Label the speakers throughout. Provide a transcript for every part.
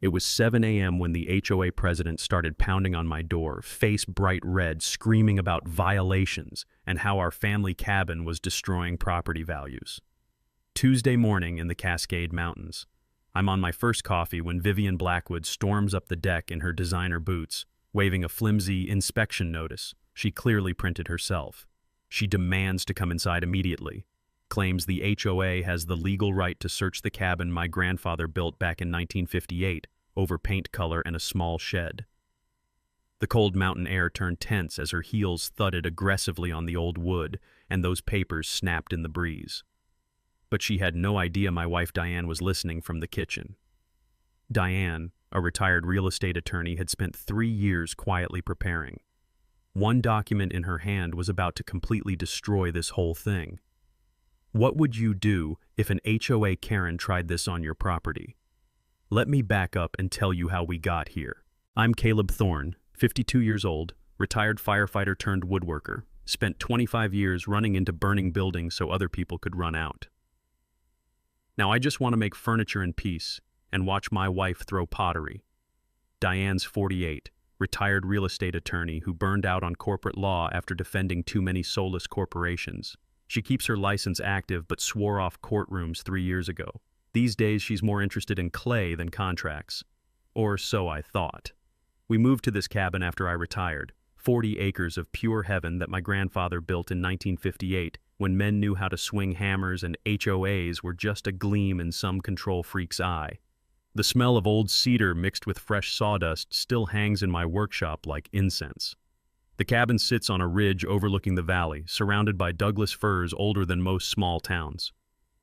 Speaker 1: It was 7 a.m. when the HOA president started pounding on my door, face bright red, screaming about violations and how our family cabin was destroying property values. Tuesday morning in the Cascade Mountains. I'm on my first coffee when Vivian Blackwood storms up the deck in her designer boots, waving a flimsy inspection notice she clearly printed herself. She demands to come inside immediately, claims the HOA has the legal right to search the cabin my grandfather built back in 1958 over paint color and a small shed. The cold mountain air turned tense as her heels thudded aggressively on the old wood and those papers snapped in the breeze. But she had no idea my wife Diane was listening from the kitchen. Diane, a retired real estate attorney, had spent 3 years quietly preparing. One document in her hand was about to completely destroy this whole thing. What would you do if an HOA Karen tried this on your property? Let me back up and tell you how we got here. I'm Caleb Thorne, 52 years old, retired firefighter turned woodworker, spent 25 years running into burning buildings so other people could run out. Now I just want to make furniture in peace and watch my wife throw pottery. Diane's 48, retired real estate attorney who burned out on corporate law after defending too many soulless corporations. She keeps her license active but swore off courtrooms 3 years ago. These days she's more interested in clay than contracts. Or so I thought. We moved to this cabin after I retired, 40 acres of pure heaven that my grandfather built in 1958 when men knew how to swing hammers and HOAs were just a gleam in some control freak's eye. The smell of old cedar mixed with fresh sawdust still hangs in my workshop like incense. The cabin sits on a ridge overlooking the valley, surrounded by Douglas firs older than most small towns.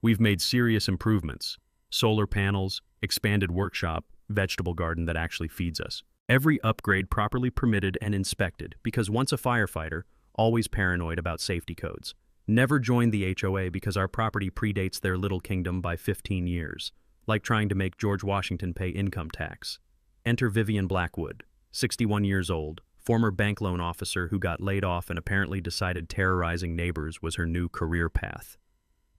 Speaker 1: We've made serious improvements: solar panels, expanded workshop, vegetable garden that actually feeds us. Every upgrade properly permitted and inspected, because once a firefighter, always paranoid about safety codes. Never joined the HOA because our property predates their little kingdom by 15 years. Like trying to make George Washington pay income tax. Enter Vivian Blackwood, 61 years old, former bank loan officer who got laid off and apparently decided terrorizing neighbors was her new career path.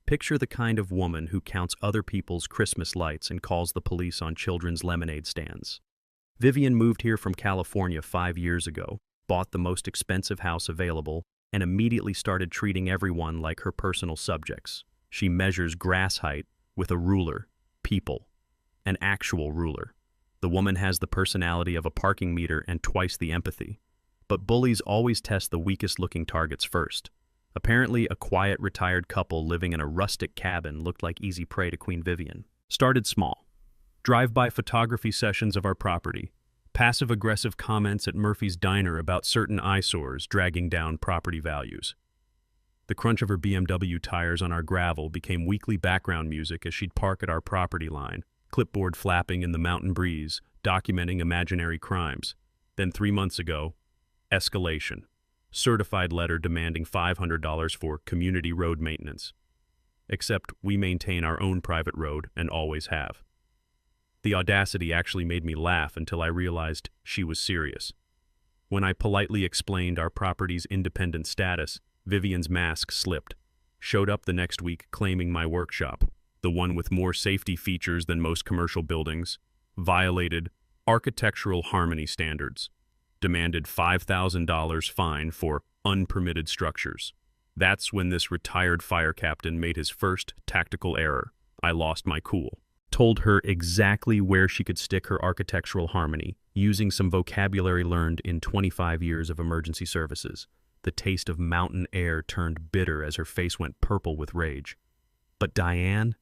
Speaker 1: Picture the kind of woman who counts other people's Christmas lights and calls the police on children's lemonade stands. Vivian moved here from California 5 years ago, bought the most expensive house available, and immediately started treating everyone like her personal subjects. She measures grass height with a ruler. People. An actual ruler. The woman has the personality of a parking meter and twice the empathy. But bullies always test the weakest-looking targets first. Apparently, a quiet, retired couple living in a rustic cabin looked like easy prey to Queen Vivian. Started small. Drive-by photography sessions of our property. Passive-aggressive comments at Murphy's Diner about certain eyesores dragging down property values. The crunch of her BMW tires on our gravel became weekly background music as she'd park at our property line, clipboard flapping in the mountain breeze, documenting imaginary crimes. Then 3 months ago, escalation. Certified letter demanding $500 for community road maintenance. Except we maintain our own private road and always have. The audacity actually made me laugh until I realized she was serious. When I politely explained our property's independent status, Vivian's mask slipped. Showed up the next week claiming my workshop, the one with more safety features than most commercial buildings, violated architectural harmony standards, demanded $5,000 fine for unpermitted structures. That's when this retired fire captain made his first tactical error. I lost my cool. Told her exactly where she could stick her architectural harmony, using some vocabulary learned in 25 years of emergency services. The taste of mountain air turned bitter as her face went purple with rage. But Diane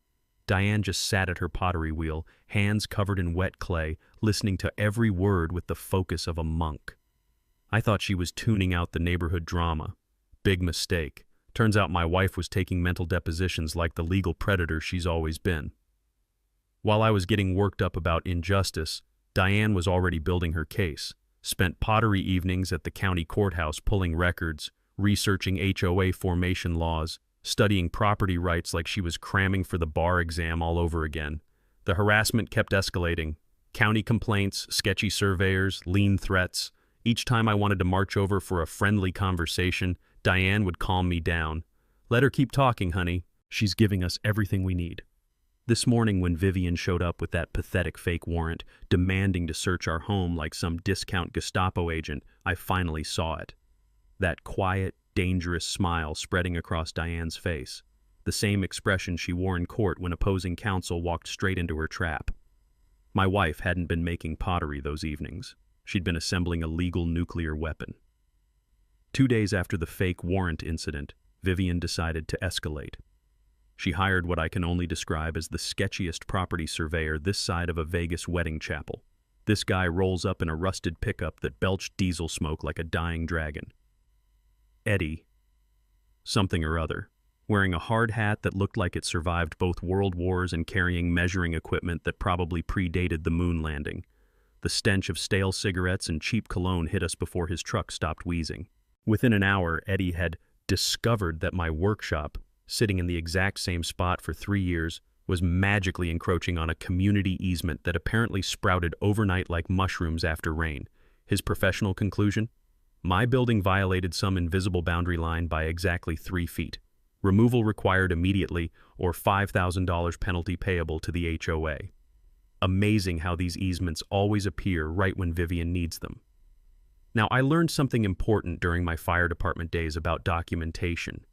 Speaker 1: just sat at her pottery wheel, hands covered in wet clay, listening to every word with the focus of a monk. I thought she was tuning out the neighborhood drama. Big mistake. Turns out my wife was taking mental depositions like the legal predator she's always been. While I was getting worked up about injustice, Diane was already building her case. Spent pottery evenings at the county courthouse pulling records, researching HOA formation laws, studying property rights like she was cramming for the bar exam all over again. The harassment kept escalating. County complaints, sketchy surveyors, lean threats. Each time I wanted to march over for a friendly conversation, Diane would calm me down. Let her keep talking, honey. She's giving us everything we need. This morning when Vivian showed up with that pathetic fake warrant, demanding to search our home like some discount Gestapo agent, I finally saw it. That quiet, dangerous smile spreading across Diane's face. The same expression she wore in court when opposing counsel walked straight into her trap. My wife hadn't been making pottery those evenings. She'd been assembling a legal nuclear weapon. 2 days after the fake warrant incident, Vivian decided to escalate. She hired what I can only describe as the sketchiest property surveyor this side of a Vegas wedding chapel. This guy rolls up in a rusted pickup that belched diesel smoke like a dying dragon. Eddie, something or other, wearing a hard hat that looked like it survived both world wars and carrying measuring equipment that probably predated the moon landing. The stench of stale cigarettes and cheap cologne hit us before his truck stopped wheezing. Within an hour, Eddie had discovered that my workshop, sitting in the exact same spot for 3 years, was magically encroaching on a community easement that apparently sprouted overnight like mushrooms after rain. His professional conclusion? My building violated some invisible boundary line by exactly 3 feet. Removal required immediately, or $5,000 penalty payable to the HOA. Amazing how these easements always appear right when Vivian needs them. Now, I learned something important during my fire department days about documentation.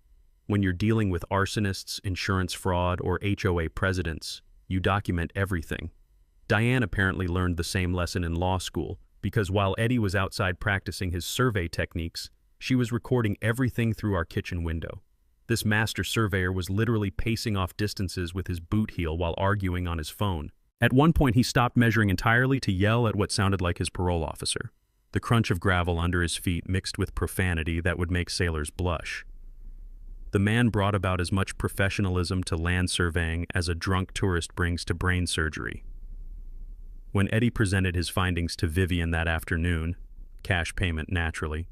Speaker 1: When you're dealing with arsonists, insurance fraud, or HOA presidents, you document everything. Diane apparently learned the same lesson in law school, because while Eddie was outside practicing his survey techniques, she was recording everything through our kitchen window. This master surveyor was literally pacing off distances with his boot heel while arguing on his phone. At one point, he stopped measuring entirely to yell at what sounded like his parole officer. The crunch of gravel under his feet mixed with profanity that would make sailors blush. The man brought about as much professionalism to land surveying as a drunk tourist brings to brain surgery. When Eddie presented his findings to Vivian that afternoon, cash payment naturally,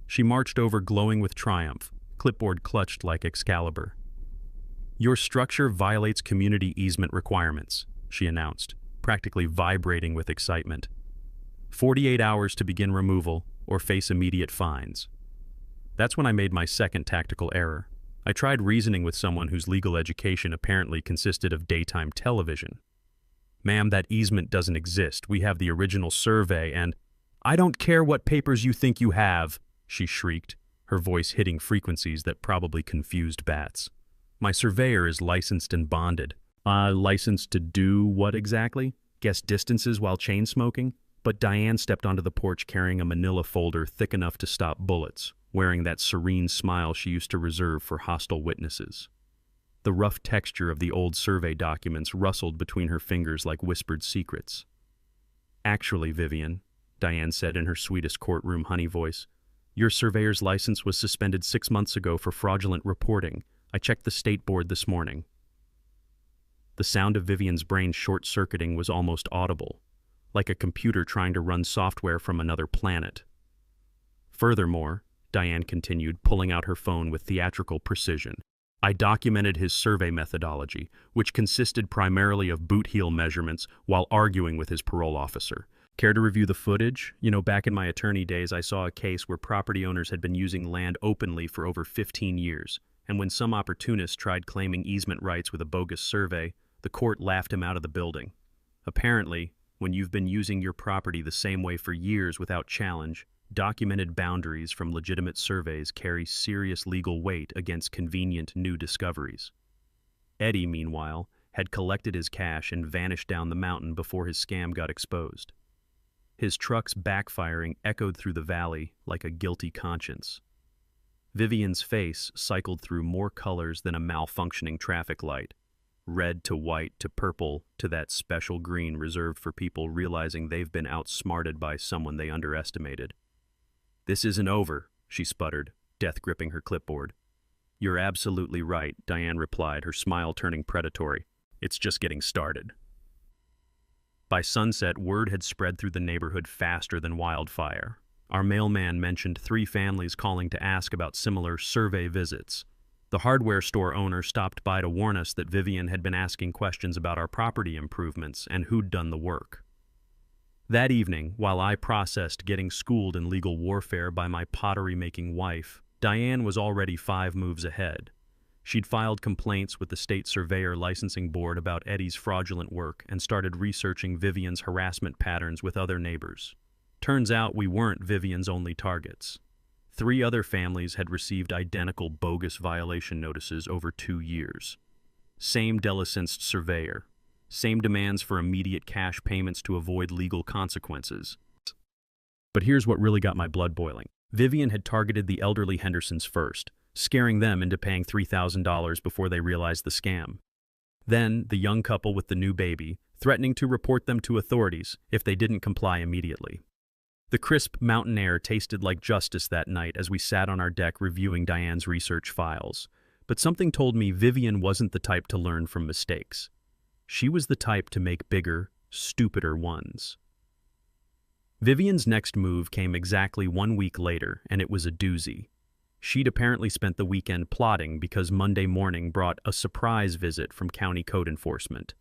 Speaker 1: she marched over glowing with triumph, clipboard clutched like Excalibur. "Your structure violates community easement requirements," she announced, practically vibrating with excitement. 48 hours to begin removal or face immediate fines. That's when I made my second tactical error. I tried reasoning with someone whose legal education apparently consisted of daytime television. "Ma'am, that easement doesn't exist. We have the original survey and—" "I don't care what papers you think you have," she shrieked, her voice hitting frequencies that probably confused bats. "My surveyor is licensed and bonded." Licensed to do what exactly? Guess distances while chain smoking? But Diane stepped onto the porch carrying a manila folder thick enough to stop bullets, wearing that serene smile she used to reserve for hostile witnesses. The rough texture of the old survey documents rustled between her fingers like whispered secrets. "Actually, Vivian," Diane said in her sweetest courtroom honey voice, "your surveyor's license was suspended 6 months ago for fraudulent reporting. I checked the state board this morning." The sound of Vivian's brain short-circuiting was almost audible, like a computer trying to run software from another planet. "Furthermore," Diane continued, pulling out her phone with theatrical precision, "I documented his survey methodology, which consisted primarily of boot heel measurements while arguing with his parole officer. Care to review the footage? Back in my attorney days, I saw a case where property owners had been using land openly for over 15 years, and when some opportunist tried claiming easement rights with a bogus survey, the court laughed him out of the building. Apparently, when you've been using your property the same way for years without challenge, documented boundaries from legitimate surveys carry serious legal weight against convenient new discoveries." Eddie, meanwhile, had collected his cash and vanished down the mountain before his scam got exposed. His truck's backfiring echoed through the valley like a guilty conscience. Vivian's face cycled through more colors than a malfunctioning traffic light. Red to white to purple to that special green reserved for people realizing they've been outsmarted by someone they underestimated. "This isn't over," she sputtered, death gripping her clipboard. "You're absolutely right," Diane replied, her smile turning predatory. "It's just getting started." By sunset, word had spread through the neighborhood faster than wildfire. Our mailman mentioned 3 families calling to ask about similar survey visits. The hardware store owner stopped by to warn us that Vivian had been asking questions about our property improvements and who'd done the work. That evening, while I processed getting schooled in legal warfare by my pottery-making wife, Diane was already 5 moves ahead. She'd filed complaints with the state surveyor licensing board about Eddie's fraudulent work and started researching Vivian's harassment patterns with other neighbors. Turns out we weren't Vivian's only targets. 3 other families had received identical bogus violation notices over 2 years. Same delicensed surveyor. Same demands for immediate cash payments to avoid legal consequences. But here's what really got my blood boiling. Vivian had targeted the elderly Hendersons first, scaring them into paying $3,000 before they realized the scam. Then, the young couple with the new baby, threatening to report them to authorities if they didn't comply immediately. The crisp mountain air tasted like justice that night as we sat on our deck reviewing Diane's research files. But something told me Vivian wasn't the type to learn from mistakes. She was the type to make bigger, stupider ones. Vivian's next move came exactly 1 week later, and it was a doozy. She'd apparently spent the weekend plotting because Monday morning brought a surprise visit from county code enforcement.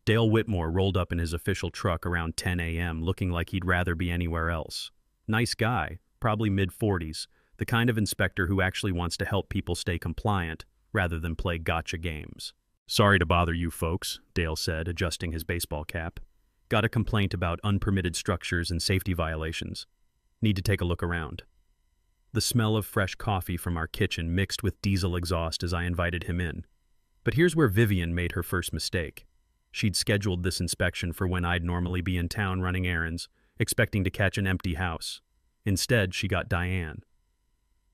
Speaker 1: Dale Whitmore rolled up in his official truck around 10 a.m. looking like he'd rather be anywhere else. Nice guy, probably mid-40s, the kind of inspector who actually wants to help people stay compliant rather than play gotcha games. "Sorry to bother you folks," Dale said, adjusting his baseball cap. "Got a complaint about unpermitted structures and safety violations. Need to take a look around." The smell of fresh coffee from our kitchen mixed with diesel exhaust as I invited him in. But here's where Vivian made her first mistake. She'd scheduled this inspection for when I'd normally be in town running errands, expecting to catch an empty house. Instead, she got Diane.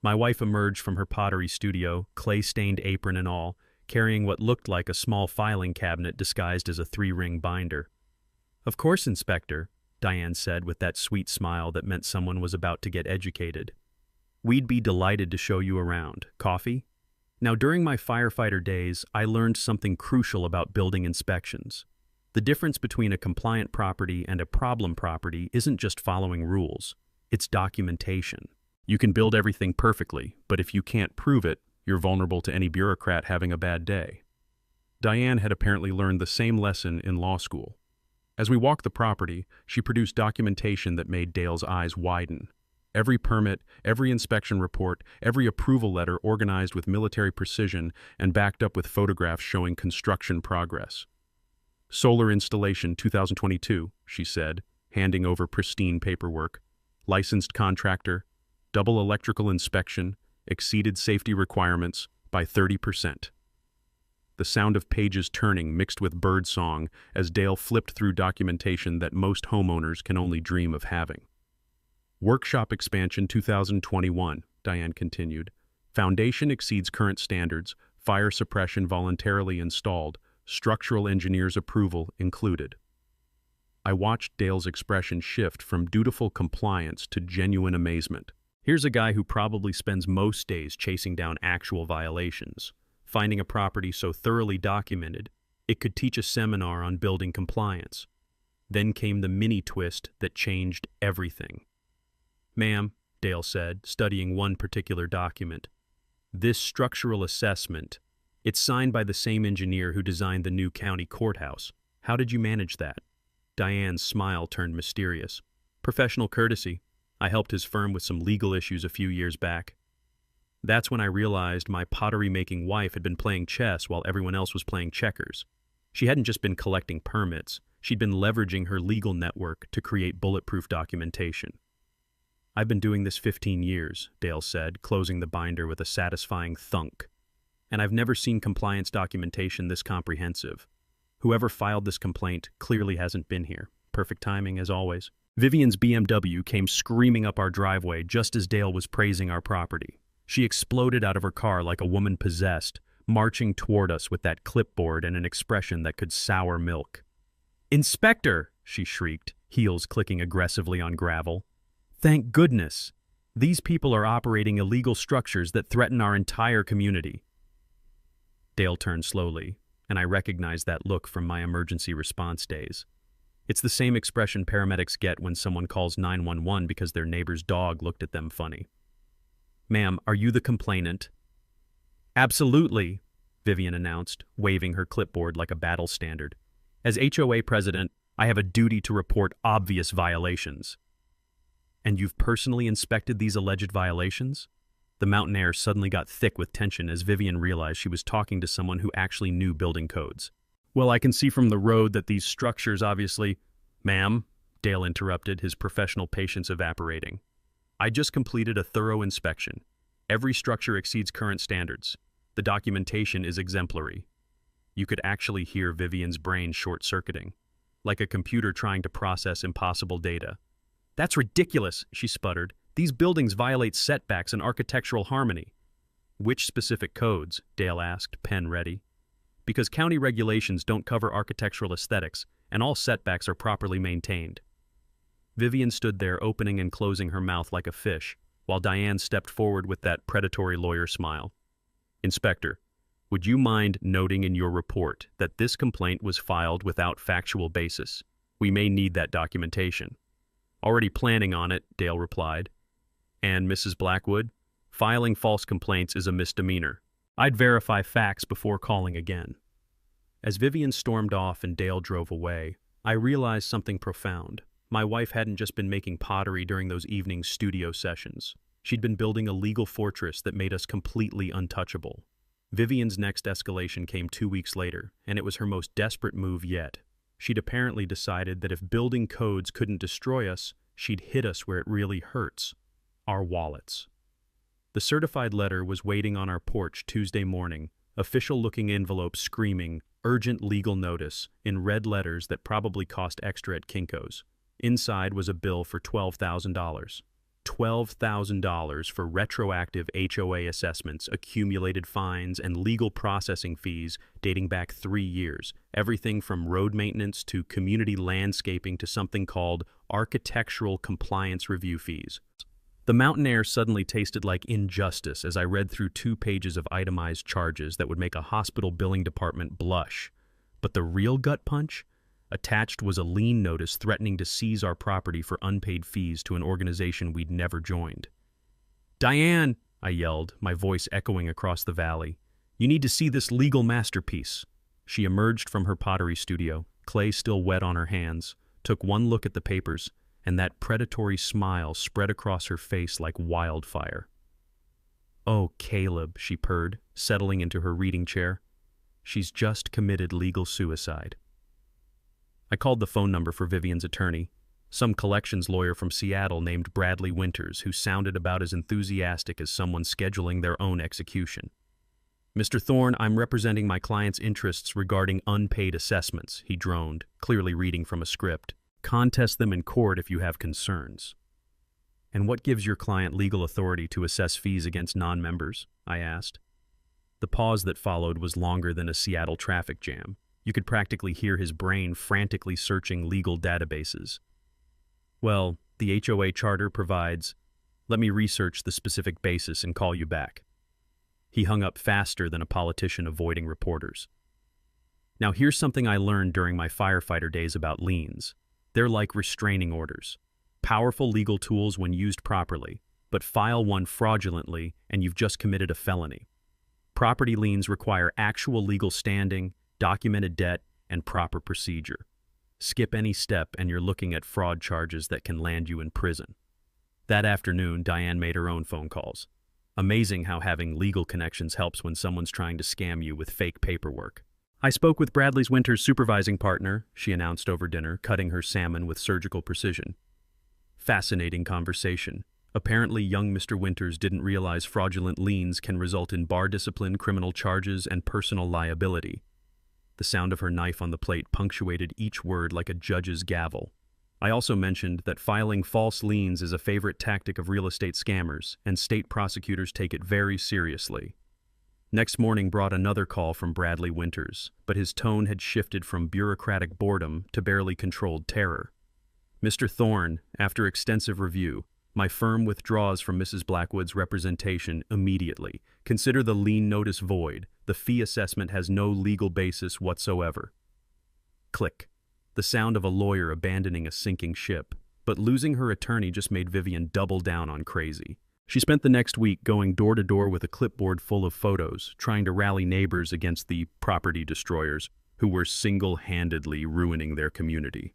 Speaker 1: My wife emerged from her pottery studio, clay-stained apron and all, carrying what looked like a small filing cabinet disguised as a 3-ring binder. "Of course, Inspector," Diane said with that sweet smile that meant someone was about to get educated. "We'd be delighted to show you around. Coffee?" Now, during my firefighter days, I learned something crucial about building inspections. The difference between a compliant property and a problem property isn't just following rules, it's documentation. You can build everything perfectly, but if you can't prove it, you're vulnerable to any bureaucrat having a bad day. Diane had apparently learned the same lesson in law school. As we walked the property, she produced documentation that made Dale's eyes widen. Every permit, every inspection report, every approval letter organized with military precision and backed up with photographs showing construction progress. "Solar installation 2022, she said, handing over pristine paperwork. "Licensed contractor, double electrical inspection, exceeded safety requirements by 30%. The sound of pages turning mixed with bird song as Dale flipped through documentation that most homeowners can only dream of having. "Workshop expansion 2021, Diane continued. "Foundation exceeds current standards, fire suppression voluntarily installed, structural engineer's approval included." I watched Dale's expression shift from dutiful compliance to genuine amazement. Here's a guy who probably spends most days chasing down actual violations, finding a property so thoroughly documented it could teach a seminar on building compliance. Then came the mini twist that changed everything. "Ma'am," Dale said, studying one particular document, "this structural assessment, it's signed by the same engineer who designed the new county courthouse. How did you manage that?" Diane's smile turned mysterious. "Professional courtesy. I helped his firm with some legal issues a few years back." That's when I realized my pottery-making wife had been playing chess while everyone else was playing checkers. She hadn't just been collecting permits, she'd been leveraging her legal network to create bulletproof documentation. "I've been doing this 15 years, Dale said, closing the binder with a satisfying thunk. "And I've never seen compliance documentation this comprehensive. Whoever filed this complaint clearly hasn't been here. Perfect timing, as always." Vivian's BMW came screaming up our driveway just as Dale was praising our property. She exploded out of her car like a woman possessed, marching toward us with that clipboard and an expression that could sour milk. "Inspector!" she shrieked, heels clicking aggressively on gravel. "Thank goodness! These people are operating illegal structures that threaten our entire community." Dale turned slowly, and I recognized that look from my emergency response days. It's the same expression paramedics get when someone calls 911 because their neighbor's dog looked at them funny. "Ma'am, are you the complainant?" "Absolutely," Vivian announced, waving her clipboard like a battle standard. "As HOA president, I have a duty to report obvious violations." "And you've personally inspected these alleged violations?" The mountain air suddenly got thick with tension as Vivian realized she was talking to someone who actually knew building codes. "Well, I can see from the road that these structures obviously—" "Ma'am," Dale interrupted, his professional patience evaporating. "I just completed a thorough inspection. Every structure exceeds current standards. The documentation is exemplary." You could actually hear Vivian's brain short-circuiting, like a computer trying to process impossible data. "That's ridiculous," she sputtered. "These buildings violate setbacks and architectural harmony." "Which specific codes?" Dale asked, pen ready. "Because county regulations don't cover architectural aesthetics, and all setbacks are properly maintained." Vivian stood there opening and closing her mouth like a fish, while Diane stepped forward with that predatory lawyer smile. "Inspector, would you mind noting in your report that this complaint was filed without factual basis? We may need that documentation." "Already planning on it," Dale replied. "And Mrs. Blackwood, filing false complaints is a misdemeanor. I'd verify facts before calling again." As Vivian stormed off and Dale drove away, I realized something profound. My wife hadn't just been making pottery during those evening studio sessions. She'd been building a legal fortress that made us completely untouchable. Vivian's next escalation came 2 weeks later, and it was her most desperate move yet. She'd apparently decided that if building codes couldn't destroy us, she'd hit us where it really hurts: our wallets. The certified letter was waiting on our porch Tuesday morning, official-looking envelope screaming, "Urgent legal notice," in red letters that probably cost extra at Kinko's. Inside was a bill for $12,000. $12,000 for retroactive HOA assessments, accumulated fines, and legal processing fees dating back 3 years, everything from road maintenance to community landscaping to something called architectural compliance review fees. The mountain air suddenly tasted like injustice as I read through 2 pages of itemized charges that would make a hospital billing department blush. But the real gut punch? Attached was a lien notice threatening to seize our property for unpaid fees to an organization we'd never joined. "Diane," I yelled, my voice echoing across the valley, "you need to see this legal masterpiece." She emerged from her pottery studio, clay still wet on her hands, took one look at the papers, and that predatory smile spread across her face like wildfire. "Oh, Caleb," she purred, settling into her reading chair. "She's just committed legal suicide." I called the phone number for Vivian's attorney, some collections lawyer from Seattle named Bradley Winters, who sounded about as enthusiastic as someone scheduling their own execution. "Mr. Thorne, I'm representing my client's interests regarding unpaid assessments," he droned, clearly reading from a script. "Contest them in court if you have concerns." "And what gives your client legal authority to assess fees against non-members?" I asked. The pause that followed was longer than a Seattle traffic jam. You could practically hear his brain frantically searching legal databases. "Well, the HOA charter provides. Let me research the specific basis and call you back." He hung up faster than a politician avoiding reporters. Now here's something I learned during my firefighter days about liens. They're like restraining orders. Powerful legal tools when used properly, but file one fraudulently and you've just committed a felony. Property liens require actual legal standing, documented debt, and proper procedure. Skip any step and you're looking at fraud charges that can land you in prison. That afternoon, Diane made her own phone calls. Amazing how having legal connections helps when someone's trying to scam you with fake paperwork. "I spoke with Bradley's Winters' supervising partner," she announced over dinner, cutting her salmon with surgical precision. Fascinating conversation. Apparently, young Mr. Winters didn't realize fraudulent liens can result in bar discipline, criminal charges, and personal liability. The sound of her knife on the plate punctuated each word like a judge's gavel. I also mentioned that filing false liens is a favorite tactic of real estate scammers, and state prosecutors take it very seriously. Next morning brought another call from Bradley Winters, but his tone had shifted from bureaucratic boredom to barely controlled terror. "Mr. Thorne, after extensive review, my firm withdraws from Mrs. Blackwood's representation immediately. Consider the lien notice void. The fee assessment has no legal basis whatsoever." Click. The sound of a lawyer abandoning a sinking ship. But losing her attorney just made Vivian double down on crazy. She spent the next week going door to door with a clipboard full of photos, trying to rally neighbors against the property destroyers who were single-handedly ruining their community.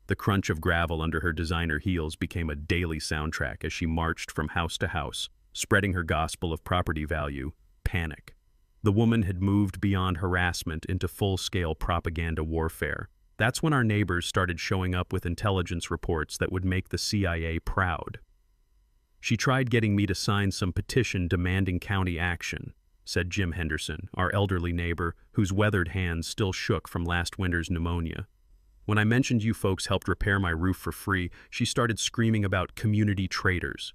Speaker 1: The crunch of gravel under her designer heels became a daily soundtrack as she marched from house to house, spreading her gospel of property value, panic. The woman had moved beyond harassment into full-scale propaganda warfare. That's when our neighbors started showing up with intelligence reports that would make the CIA proud. She tried getting me to sign some petition demanding county action, said Jim Henderson, our elderly neighbor, whose weathered hands still shook from last winter's pneumonia. When I mentioned you folks helped repair my roof for free, she started screaming about community traitors.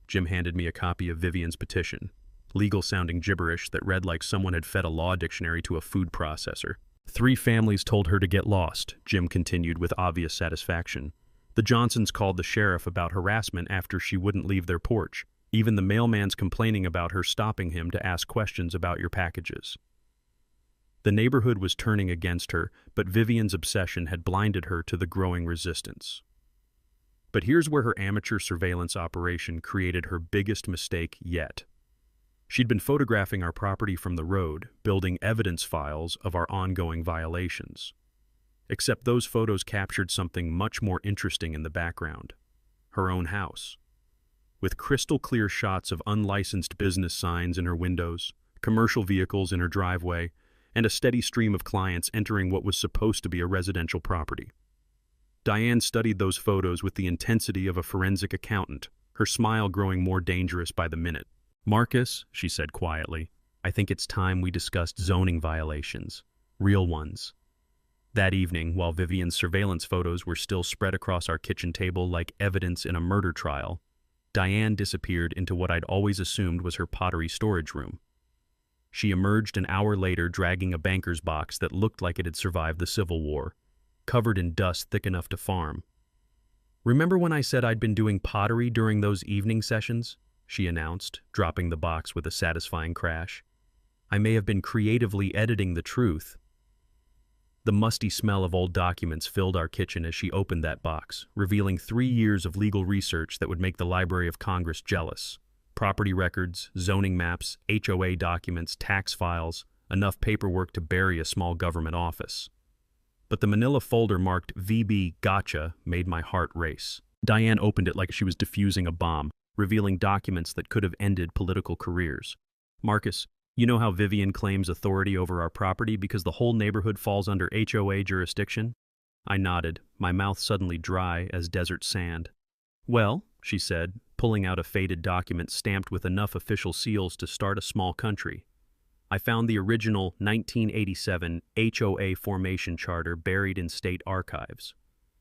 Speaker 1: Jim handed me a copy of Vivian's petition, legal-sounding gibberish that read like someone had fed a law dictionary to a food processor. 3 families told her to get lost, Jim continued with obvious satisfaction. The Johnsons called the sheriff about harassment after she wouldn't leave their porch. Even the mailman's complaining about her stopping him to ask questions about your packages. The neighborhood was turning against her, but Vivian's obsession had blinded her to the growing resistance. But here's where her amateur surveillance operation created her biggest mistake yet. She'd been photographing our property from the road, building evidence files of our ongoing violations. Except those photos captured something much more interesting in the background: her own house. With crystal-clear shots of unlicensed business signs in her windows, commercial vehicles in her driveway, and a steady stream of clients entering what was supposed to be a residential property. Diane studied those photos with the intensity of a forensic accountant, her smile growing more dangerous by the minute. "Marcus," she said quietly, "I think it's time we discussed zoning violations. Real ones." That evening, while Vivian's surveillance photos were still spread across our kitchen table like evidence in a murder trial, Diane disappeared into what I'd always assumed was her pottery storage room. She emerged an hour later dragging a banker's box that looked like it had survived the Civil War, covered in dust thick enough to farm. "Remember when I said I'd been doing pottery during those evening sessions?" she announced, dropping the box with a satisfying crash. "I may have been creatively editing the truth." The musty smell of old documents filled our kitchen as she opened that box, revealing 3 years of legal research that would make the Library of Congress jealous. Property records, zoning maps, HOA documents, tax files, enough paperwork to bury a small government office. But the manila folder marked VB Gotcha made my heart race. Diane opened it like she was defusing a bomb, revealing documents that could have ended political careers. "Marcus, you know how Vivian claims authority over our property because the whole neighborhood falls under HOA jurisdiction?" I nodded, my mouth suddenly dry as desert sand. "Well," she said, pulling out a faded document stamped with enough official seals to start a small country. "I found the original 1987 HOA formation charter buried in state archives."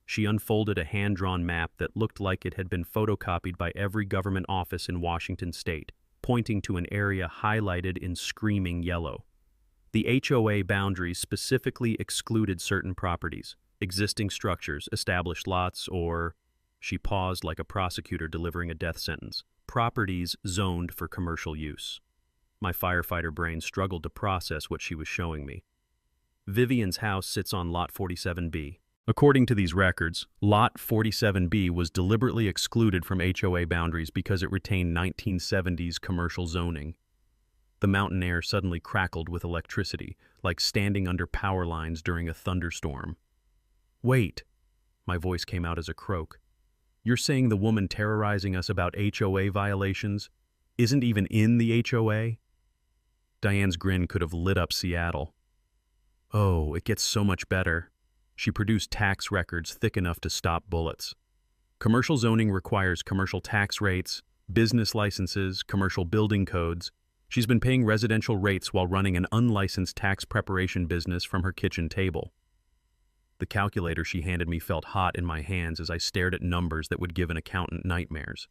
Speaker 1: She unfolded a hand-drawn map that looked like it had been photocopied by every government office in Washington state, pointing to an area highlighted in screaming yellow. The HOA boundaries specifically excluded certain properties, existing structures, established lots, or... She paused like a prosecutor delivering a death sentence. "Properties zoned for commercial use." My firefighter brain struggled to process what she was showing me. Vivian's house sits on Lot 47B. According to these records, Lot 47B was deliberately excluded from HOA boundaries because it retained 1970s commercial zoning. The mountain air suddenly crackled with electricity, like standing under power lines during a thunderstorm. "Wait," my voice came out as a croak. "You're saying the woman terrorizing us about HOA violations isn't even in the HOA?" Diane's grin could have lit up Seattle. "Oh, it gets so much better." She produced tax records thick enough to stop bullets. Commercial zoning requires commercial tax rates, business licenses, commercial building codes. She's been paying residential rates while running an unlicensed tax preparation business from her kitchen table. The calculator she handed me felt hot in my hands as I stared at numbers that would give an accountant nightmares.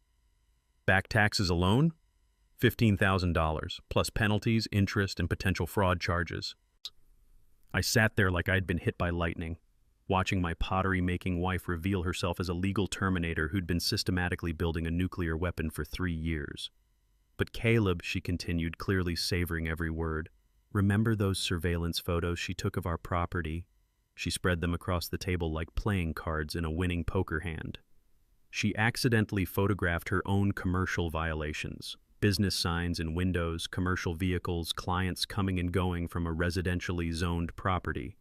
Speaker 1: Back taxes alone? $15,000, plus penalties, interest, and potential fraud charges. I sat there like I'd been hit by lightning, watching my pottery-making wife reveal herself as a legal terminator who'd been systematically building a nuclear weapon for 3 years. "But Caleb," she continued, clearly savoring every word, "remember those surveillance photos she took of our property?" She spread them across the table like playing cards in a winning poker hand. She accidentally photographed her own commercial violations. Business signs in windows, commercial vehicles, clients coming and going from a residentially zoned property.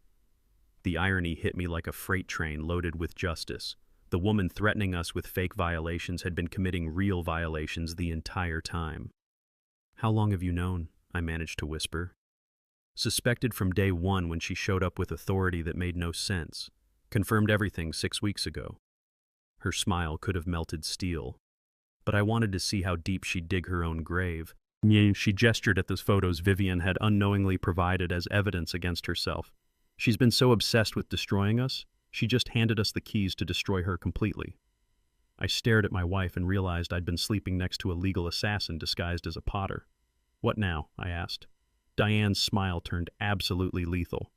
Speaker 1: The irony hit me like a freight train loaded with justice. The woman threatening us with fake violations had been committing real violations the entire time. "How long have you known?" I managed to whisper. "Suspected from day one when she showed up with authority that made no sense. Confirmed everything 6 weeks ago." Her smile could have melted steel. But I wanted to see how deep she'd dig her own grave. She gestured at those photos Vivian had unknowingly provided as evidence against herself. "She's been so obsessed with destroying us, she just handed us the keys to destroy her completely." I stared at my wife and realized I'd been sleeping next to a legal assassin disguised as a potter. "What now?" I asked. Diane's smile turned absolutely lethal.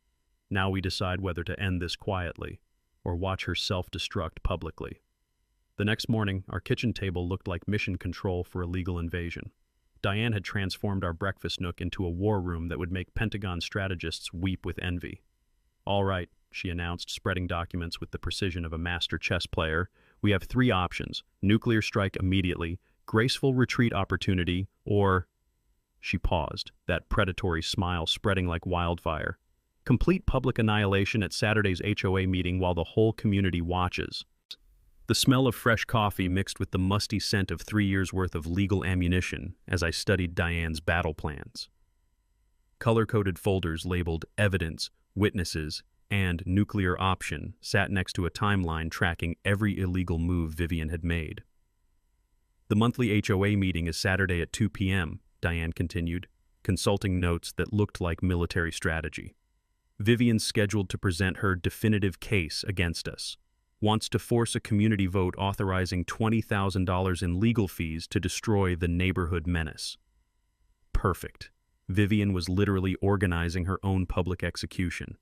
Speaker 1: "Now we decide whether to end this quietly, or watch her self-destruct publicly." The next morning, our kitchen table looked like mission control for a legal invasion. Diane had transformed our breakfast nook into a war room that would make Pentagon strategists weep with envy. "All right," she announced, spreading documents with the precision of a master chess player. "We have 3 options: nuclear strike immediately, graceful retreat opportunity, or—" She paused, that predatory smile spreading like wildfire. "Complete public annihilation at Saturday's HOA meeting while the whole community watches." The smell of fresh coffee mixed with the musty scent of 3 years' worth of legal ammunition as I studied Diane's battle plans. Color-coded folders labeled evidence, witnesses, and nuclear option sat next to a timeline tracking every illegal move Vivian had made. "The monthly HOA meeting is Saturday at 2 p.m., Diane continued, consulting notes that looked like military strategy. "Vivian's scheduled to present her definitive case against us. Wants to force a community vote authorizing $20,000 in legal fees to destroy the neighborhood menace." Perfect. Vivian was literally organizing her own public execution.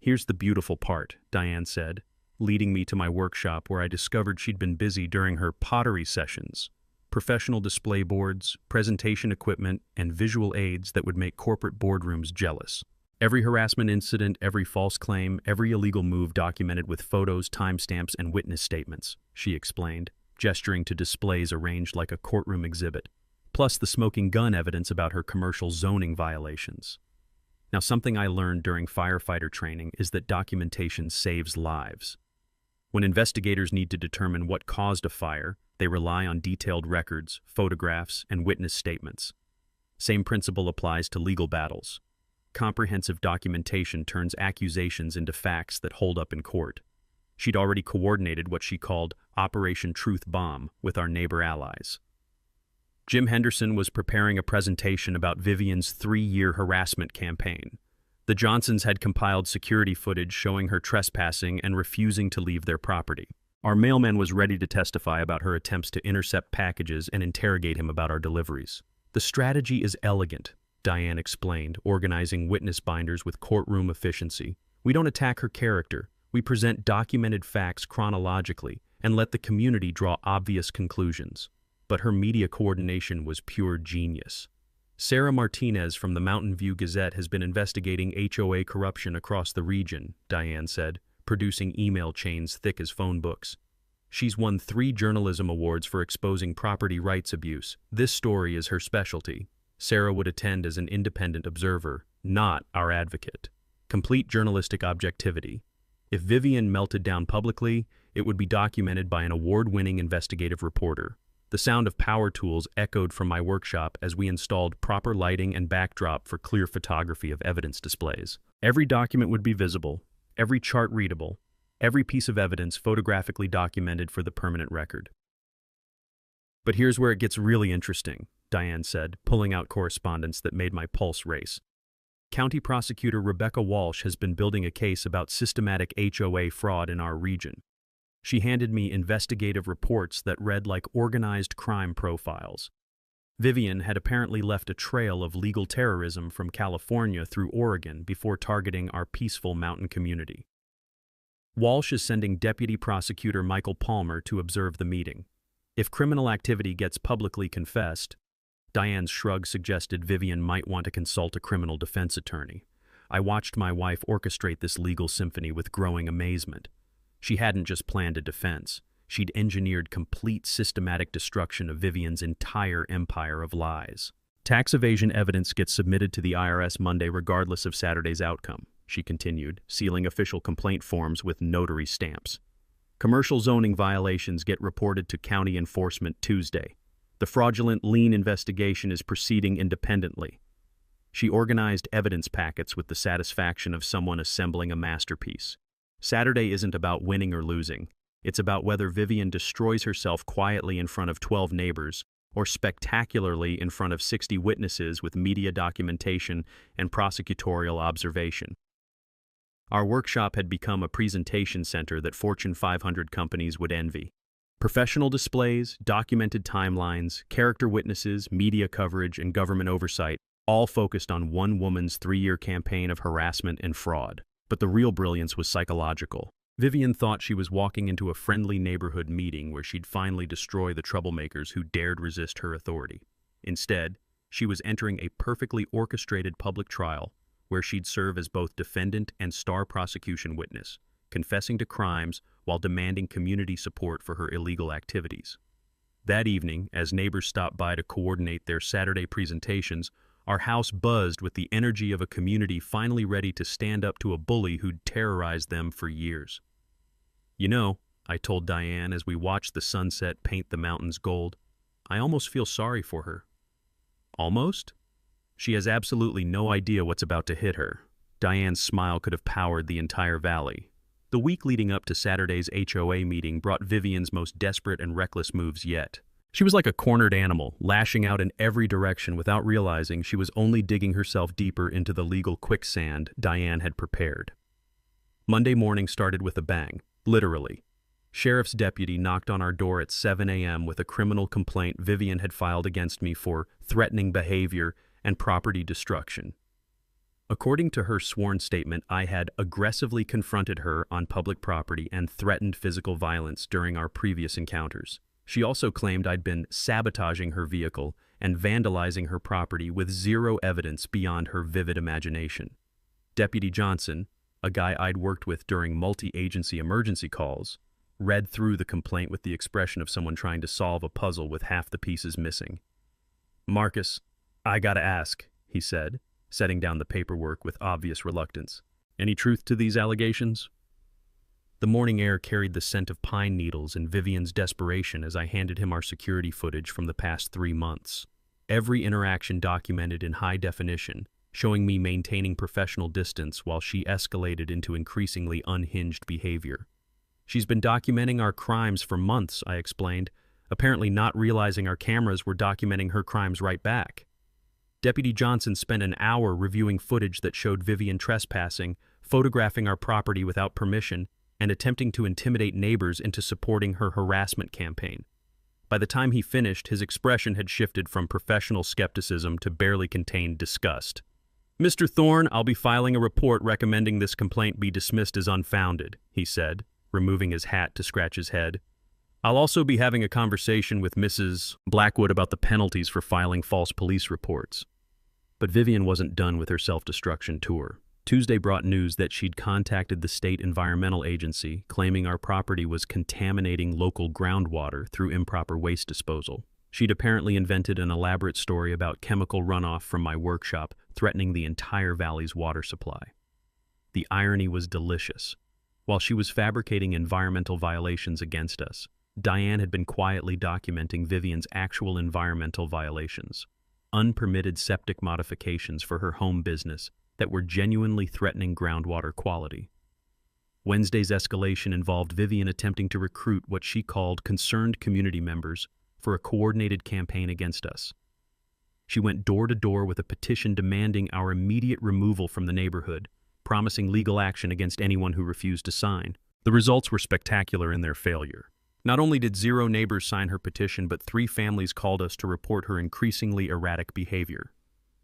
Speaker 1: "Here's the beautiful part," Diane said, leading me to my workshop where I discovered she'd been busy during her pottery sessions. Professional display boards, presentation equipment, and visual aids that would make corporate boardrooms jealous. Every harassment incident, every false claim, every illegal move documented with photos, timestamps, and witness statements, she explained, gesturing to displays arranged like a courtroom exhibit, plus the smoking gun evidence about her commercial zoning violations. Now, something I learned during firefighter training is that documentation saves lives. When investigators need to determine what caused a fire, they rely on detailed records, photographs, and witness statements. Same principle applies to legal battles. Comprehensive documentation turns accusations into facts that hold up in court. She'd already coordinated what she called Operation Truth Bomb with our neighbor allies. Jim Henderson was preparing a presentation about Vivian's 3-year harassment campaign. The Johnsons had compiled security footage showing her trespassing and refusing to leave their property. Our mailman was ready to testify about her attempts to intercept packages and interrogate him about our deliveries. "The strategy is elegant," Diane explained, organizing witness binders with courtroom efficiency. "We don't attack her character. We present documented facts chronologically and let the community draw obvious conclusions." But her media coordination was pure genius. "Sarah Martinez from the Mountain View Gazette has been investigating HOA corruption across the region," Diane said, producing email chains thick as phone books. "She's won 3 journalism awards for exposing property rights abuse. This story is her specialty." Sarah would attend as an independent observer, not our advocate. Complete journalistic objectivity. If Vivian melted down publicly, it would be documented by an award-winning investigative reporter. The sound of power tools echoed from my workshop as we installed proper lighting and backdrop for clear photography of evidence displays. Every document would be visible, every chart readable, every piece of evidence photographically documented for the permanent record. "But here's where it gets really interesting," Diane said, pulling out correspondence that made my pulse race. "County Prosecutor Rebecca Walsh has been building a case about systematic HOA fraud in our region. She handed me investigative reports that read like organized crime profiles. Vivian had apparently left a trail of legal terrorism from California through Oregon before targeting our peaceful mountain community. Walsh is sending Deputy Prosecutor Michael Palmer to observe the meeting. If criminal activity gets publicly confessed," Diane's shrug suggested Vivian might want to consult a criminal defense attorney. I watched my wife orchestrate this legal symphony with growing amazement. She hadn't just planned a defense. She'd engineered complete systematic destruction of Vivian's entire empire of lies. "Tax evasion evidence gets submitted to the IRS Monday regardless of Saturday's outcome," she continued, sealing official complaint forms with notary stamps. Commercial zoning violations get reported to county enforcement Tuesday. The fraudulent lien investigation is proceeding independently. She organized evidence packets with the satisfaction of someone assembling a masterpiece. Saturday isn't about winning or losing. It's about whether Vivian destroys herself quietly in front of 12 neighbors or spectacularly in front of 60 witnesses with media documentation and prosecutorial observation. Our workshop had become a presentation center that Fortune 500 companies would envy. Professional displays, documented timelines, character witnesses, media coverage, and government oversight all focused on one woman's 3-year campaign of harassment and fraud. But the real brilliance was psychological. Vivian thought she was walking into a friendly neighborhood meeting where she'd finally destroy the troublemakers who dared resist her authority. Instead, she was entering a perfectly orchestrated public trial where she'd serve as both defendant and star prosecution witness, confessing to crimes while demanding community support for her illegal activities. That evening, as neighbors stopped by to coordinate their Saturday presentations, our house buzzed with the energy of a community finally ready to stand up to a bully who'd terrorized them for years. "You know," I told Diane as we watched the sunset paint the mountains gold, "I almost feel sorry for her." "Almost?" "She has absolutely no idea what's about to hit her." Diane's smile could have powered the entire valley. The week leading up to Saturday's HOA meeting brought Vivian's most desperate and reckless moves yet. She was like a cornered animal, lashing out in every direction without realizing she was only digging herself deeper into the legal quicksand Diane had prepared. Monday morning started with a bang, literally. Sheriff's deputy knocked on our door at 7 a.m. with a criminal complaint Vivian had filed against me for threatening behavior and property destruction. According to her sworn statement, I had aggressively confronted her on public property and threatened physical violence during our previous encounters. She also claimed I'd been sabotaging her vehicle and vandalizing her property with zero evidence beyond her vivid imagination. Deputy Johnson, a guy I'd worked with during multi-agency emergency calls, read through the complaint with the expression of someone trying to solve a puzzle with half the pieces missing. "Marcus, I gotta ask," he said, setting down the paperwork with obvious reluctance. "Any truth to these allegations?" The morning air carried the scent of pine needles and Vivian's desperation as I handed him our security footage from the past 3 months. Every interaction documented in high definition, showing me maintaining professional distance while she escalated into increasingly unhinged behavior. "She's been documenting our crimes for months," I explained, apparently not realizing our cameras were documenting her crimes right back. Deputy Johnson spent an hour reviewing footage that showed Vivian trespassing, photographing our property without permission, and attempting to intimidate neighbors into supporting her harassment campaign. By the time he finished, his expression had shifted from professional skepticism to barely contained disgust. "Mr. Thorne, I'll be filing a report recommending this complaint be dismissed as unfounded," he said, removing his hat to scratch his head. "I'll also be having a conversation with Mrs. Blackwood about the penalties for filing false police reports." But Vivian wasn't done with her self-destruction tour. Tuesday brought news that she'd contacted the state environmental agency, claiming our property was contaminating local groundwater through improper waste disposal. She'd apparently invented an elaborate story about chemical runoff from my workshop, threatening the entire valley's water supply. The irony was delicious. While she was fabricating environmental violations against us, Diane had been quietly documenting Vivian's actual environmental violations, unpermitted septic modifications for her home business that were genuinely threatening groundwater quality. Wednesday's escalation involved Vivian attempting to recruit what she called concerned community members for a coordinated campaign against us. She went door to door with a petition demanding our immediate removal from the neighborhood, promising legal action against anyone who refused to sign. The results were spectacular in their failure. Not only did 0 neighbors sign her petition, but 3 families called us to report her increasingly erratic behavior.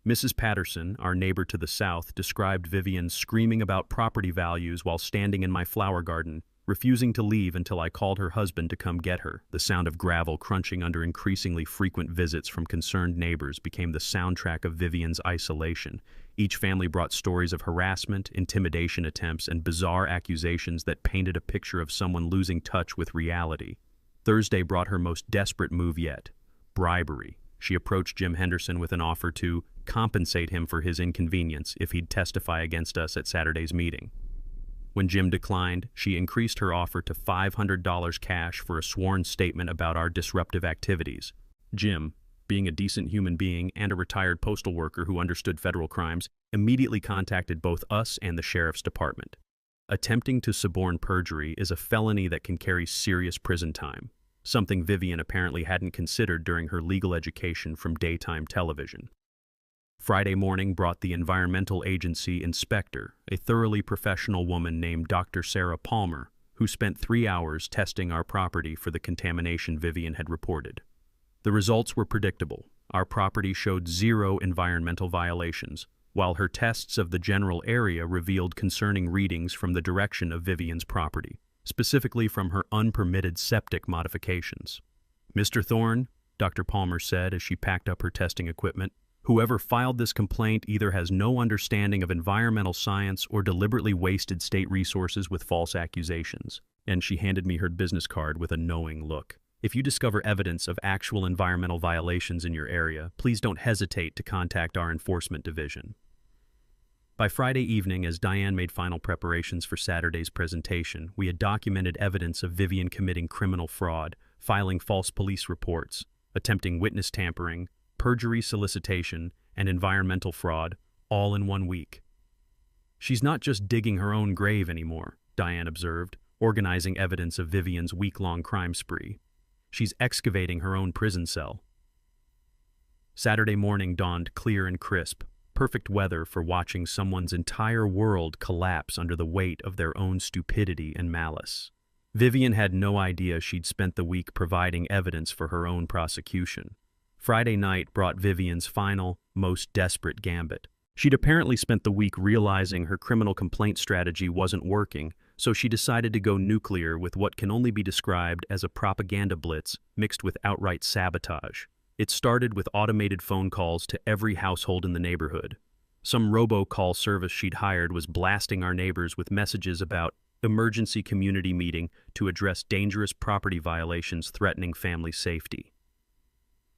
Speaker 1: Mrs. Patterson, our neighbor to the south, described Vivian screaming about property values while standing in my flower garden, refusing to leave until I called her husband to come get her. The sound of gravel crunching under increasingly frequent visits from concerned neighbors became the soundtrack of Vivian's isolation. Each family brought stories of harassment, intimidation attempts, and bizarre accusations that painted a picture of someone losing touch with reality. Thursday brought her most desperate move yet: bribery. She approached Jim Henderson with an offer to compensate him for his inconvenience if he'd testify against us at Saturday's meeting. When Jim declined, she increased her offer to $500 cash for a sworn statement about our disruptive activities. Jim, being a decent human being and a retired postal worker who understood federal crimes, immediately contacted both us and the sheriff's department. Attempting to suborn perjury is a felony that can carry serious prison time, something Vivian apparently hadn't considered during her legal education from daytime television. Friday morning brought the environmental agency inspector, a thoroughly professional woman named Dr. Sarah Palmer, who spent 3 hours testing our property for the contamination Vivian had reported. The results were predictable. Our property showed 0 environmental violations, while her tests of the general area revealed concerning readings from the direction of Vivian's property, specifically from her unpermitted septic modifications. "Mr. Thorne," Dr. Palmer said as she packed up her testing equipment, "whoever filed this complaint either has no understanding of environmental science or deliberately wasted state resources with false accusations." And she handed me her business card with a knowing look. "If you discover evidence of actual environmental violations in your area, please don't hesitate to contact our enforcement division." By Friday evening, as Diane made final preparations for Saturday's presentation, we had documented evidence of Vivian committing criminal fraud, filing false police reports, attempting witness tampering, perjury solicitation, and environmental fraud, all in 1 week. "She's not just digging her own grave anymore," Diane observed, organizing evidence of Vivian's week-long crime spree. "She's excavating her own prison cell." Saturday morning dawned clear and crisp, perfect weather for watching someone's entire world collapse under the weight of their own stupidity and malice. Vivian had no idea she'd spent the week providing evidence for her own prosecution. Friday night brought Vivian's final, most desperate gambit. She'd apparently spent the week realizing her criminal complaint strategy wasn't working, so she decided to go nuclear with what can only be described as a propaganda blitz mixed with outright sabotage. It started with automated phone calls to every household in the neighborhood. Some robocall service she'd hired was blasting our neighbors with messages about emergency community meeting to address dangerous property violations threatening family safety.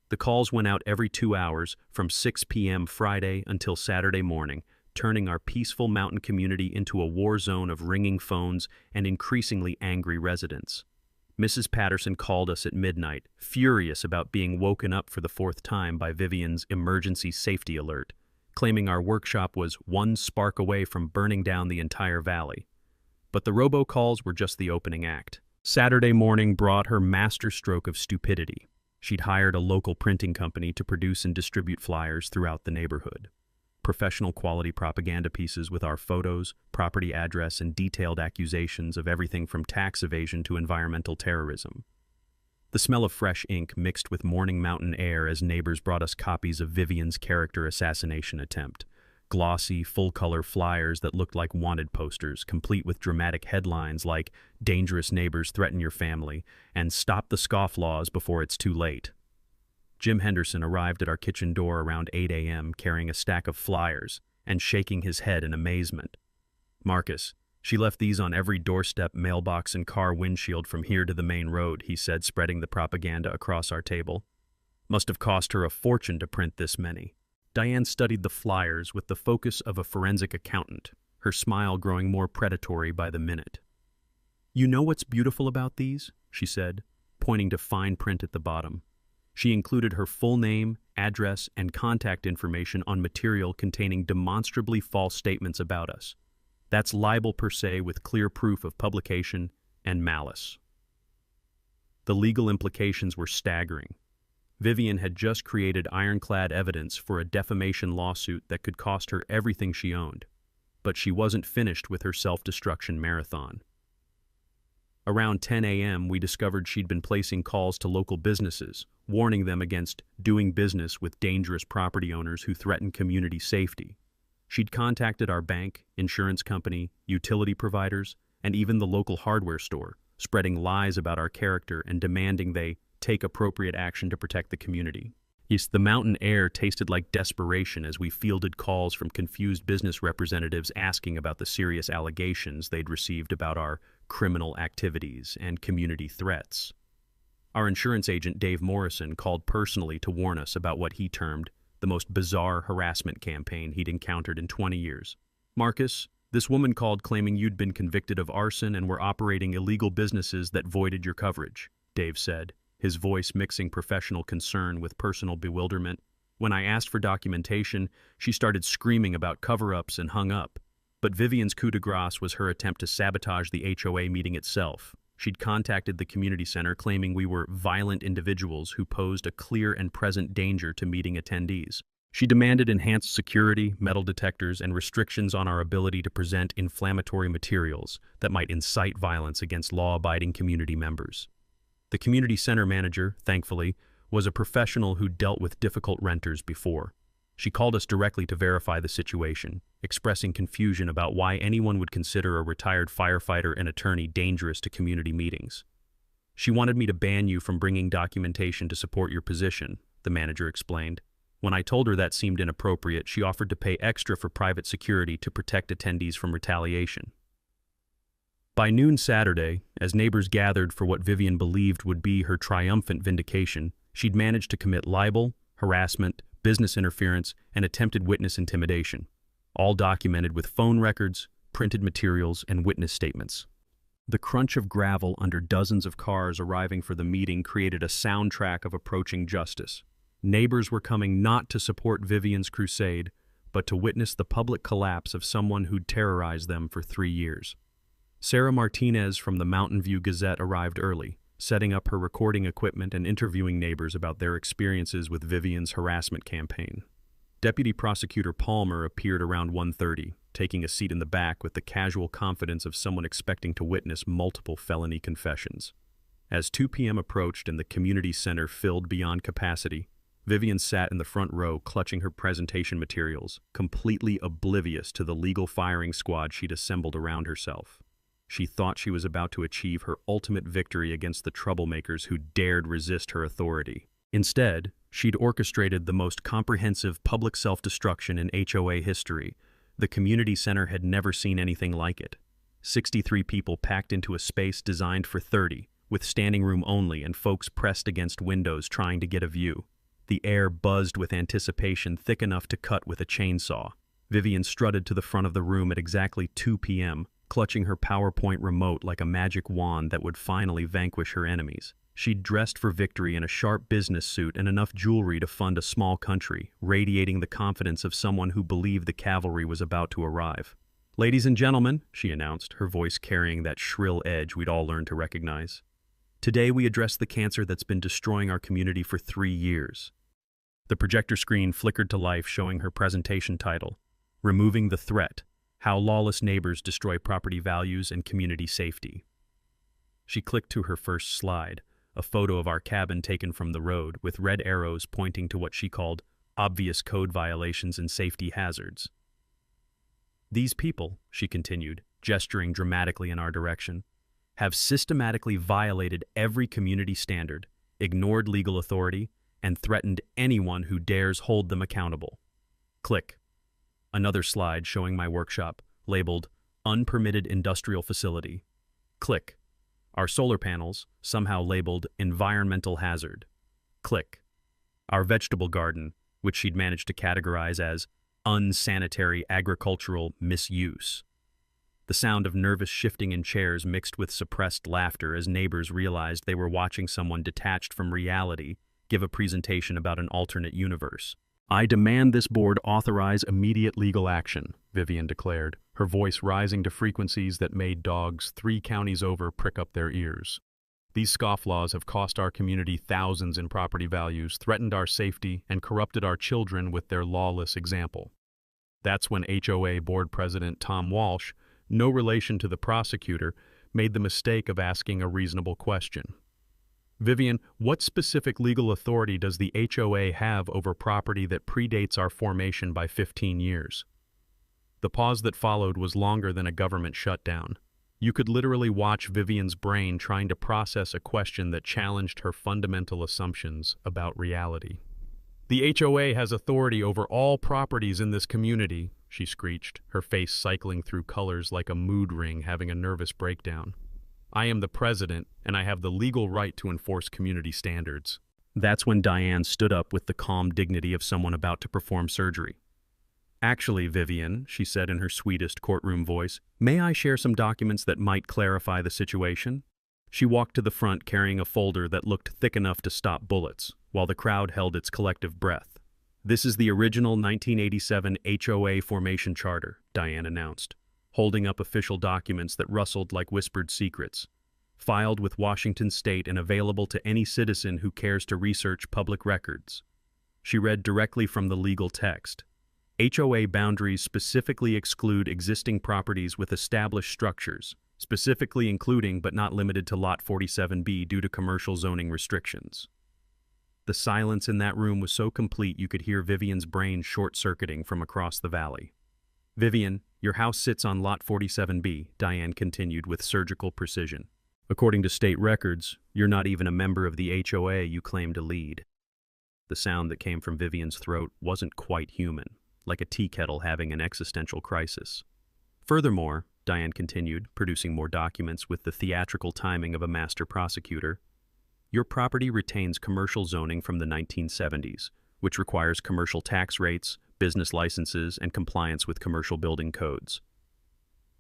Speaker 1: The calls went out every 2 hours from 6 p.m. Friday until Saturday morning, turning our peaceful mountain community into a war zone of ringing phones and increasingly angry residents. Mrs. Patterson called us at midnight, furious about being woken up for the 4th time by Vivian's emergency safety alert, claiming our workshop was 1 spark away from burning down the entire valley. But the robocalls were just the opening act. Saturday morning brought her masterstroke of stupidity. She'd hired a local printing company to produce and distribute flyers throughout the neighborhood. Professional quality propaganda pieces with our photos, property address, and detailed accusations of everything from tax evasion to environmental terrorism. The smell of fresh ink mixed with morning mountain air as neighbors brought us copies of Vivian's character assassination attempt. Glossy, full-color flyers that looked like wanted posters, complete with dramatic headlines like "Dangerous neighbors threaten your family" and "Stop the scofflaws before it's too late." Jim Henderson arrived at our kitchen door around 8 a.m. carrying a stack of flyers and shaking his head in amazement. "Marcus, she left these on every doorstep, mailbox, and car windshield from here to the main road," he said, spreading the propaganda across our table. "Must have cost her a fortune to print this many." Diane studied the flyers with the focus of a forensic accountant, her smile growing more predatory by the minute. "You know what's beautiful about these?" she said, pointing to fine print at the bottom. She included her full name, address, and contact information on material containing demonstrably false statements about us. That's libel per se with clear proof of publication and malice. The legal implications were staggering. Vivian had just created ironclad evidence for a defamation lawsuit that could cost her everything she owned, but she wasn't finished with her self-destruction marathon. Around 10 a.m., we discovered she'd been placing calls to local businesses, warning them against doing business with dangerous property owners who threaten community safety. She'd contacted our bank, insurance company, utility providers, and even the local hardware store, spreading lies about our character and demanding they take appropriate action to protect the community. Yes, the mountain air tasted like desperation as we fielded calls from confused business representatives asking about the serious allegations they'd received about our criminal activities and community threats. Our insurance agent, Dave Morrison, called personally to warn us about what he termed the most bizarre harassment campaign he'd encountered in 20 years. "Marcus, This woman called claiming you'd been convicted of arson and were operating illegal businesses that voided your coverage, Dave said, his voice mixing professional concern with personal bewilderment. When I asked for documentation, she started screaming about cover-ups and hung up. But Vivian's coup de grace was her attempt to sabotage the HOA meeting itself. She'd contacted the community center claiming we were violent individuals who posed a clear and present danger to meeting attendees. She demanded enhanced security, metal detectors, and restrictions on our ability to present inflammatory materials that might incite violence against law-abiding community members. The community center manager, thankfully, was a professional who dealt with difficult renters before. She called us directly to verify the situation, expressing confusion about why anyone would consider a retired firefighter and attorney dangerous to community meetings. She wanted me to ban you from bringing documentation to support your position, the manager explained. When I told her that seemed inappropriate, she offered to pay extra for private security to protect attendees from retaliation. By noon Saturday, as neighbors gathered for what Vivian believed would be her triumphant vindication, she'd managed to commit libel, harassment, business interference, and attempted witness intimidation, all documented with phone records, printed materials, and witness statements. The crunch of gravel under dozens of cars arriving for the meeting created a soundtrack of approaching justice. Neighbors were coming not to support Vivian's crusade, but to witness the public collapse of someone who'd terrorized them for 3 years. Sarah Martinez from the Mountain View Gazette arrived early, setting up her recording equipment and interviewing neighbors about their experiences with Vivian's harassment campaign. Deputy Prosecutor Palmer appeared around 1:30, taking a seat in the back with the casual confidence of someone expecting to witness multiple felony confessions. As 2 p.m. approached and the community center filled beyond capacity, Vivian sat in the front row clutching her presentation materials, completely oblivious to the legal firing squad she'd assembled around herself. She thought she was about to achieve her ultimate victory against the troublemakers who dared resist her authority. Instead, she'd orchestrated the most comprehensive public self-destruction in HOA history. The community center had never seen anything like it. 63 people packed into a space designed for 30, with standing room only and folks pressed against windows trying to get a view. The air buzzed with anticipation thick enough to cut with a chainsaw. Vivian strutted to the front of the room at exactly 2 p.m., clutching her PowerPoint remote like a magic wand that would finally vanquish her enemies. She'd dressed for victory in a sharp business suit and enough jewelry to fund a small country, radiating the confidence of someone who believed the cavalry was about to arrive. "Ladies and gentlemen," she announced, her voice carrying that shrill edge we'd all learned to recognize. "Today we address the cancer that's been destroying our community for 3 years." The projector screen flickered to life, showing her presentation title, "Removing the Threat: How Lawless Neighbors Destroy Property Values and Community Safety." She clicked to her first slide, a photo of our cabin taken from the road, with red arrows pointing to what she called obvious code violations and safety hazards. "These people," she continued, gesturing dramatically in our direction, "have systematically violated every community standard, ignored legal authority, and threatened anyone who dares hold them accountable." Click. Another slide showing my workshop, labeled Unpermitted Industrial Facility. Click. Our solar panels, somehow labeled Environmental Hazard. Click. Our vegetable garden, which she'd managed to categorize as Unsanitary Agricultural Misuse. The sound of nervous shifting in chairs mixed with suppressed laughter as neighbors realized they were watching someone detached from reality give a presentation about an alternate universe. "I demand this board authorize immediate legal action," Vivian declared, her voice rising to frequencies that made dogs 3 counties over prick up their ears. "These scofflaws have cost our community thousands in property values, threatened our safety, and corrupted our children with their lawless example." That's when HOA board president Tom Walsh, no relation to the prosecutor, made the mistake of asking a reasonable question. "Vivian, what specific legal authority does the HOA have over property that predates our formation by 15 years? The pause that followed was longer than a government shutdown. You could literally watch Vivian's brain trying to process a question that challenged her fundamental assumptions about reality. "The HOA has authority over all properties in this community," she screeched, her face cycling through colors like a mood ring having a nervous breakdown. "I am the president, and I have the legal right to enforce community standards." That's when Diane stood up with the calm dignity of someone about to perform surgery. Actually, Vivian, she said in her sweetest courtroom voice, may I share some documents that might clarify the situation? She walked to the front carrying a folder that looked thick enough to stop bullets, while the crowd held its collective breath. This is the original 1987 HOA formation charter, Diane announced, holding up official documents that rustled like whispered secrets, filed with Washington State and available to any citizen who cares to research public records. She read directly from the legal text. HOA boundaries specifically exclude existing properties with established structures, specifically including but not limited to Lot 47B due to commercial zoning restrictions. The silence in that room was so complete you could hear Vivian's brain short-circuiting from across the valley. Vivian, your house sits on Lot 47B, Diane continued with surgical precision. According to state records, you're not even a member of the HOA you claim to lead. The sound that came from Vivian's throat wasn't quite human, like a tea kettle having an existential crisis. Furthermore, Diane continued, producing more documents with the theatrical timing of a master prosecutor, your property retains commercial zoning from the 1970s, which requires commercial tax rates, business licenses, and compliance with commercial building codes.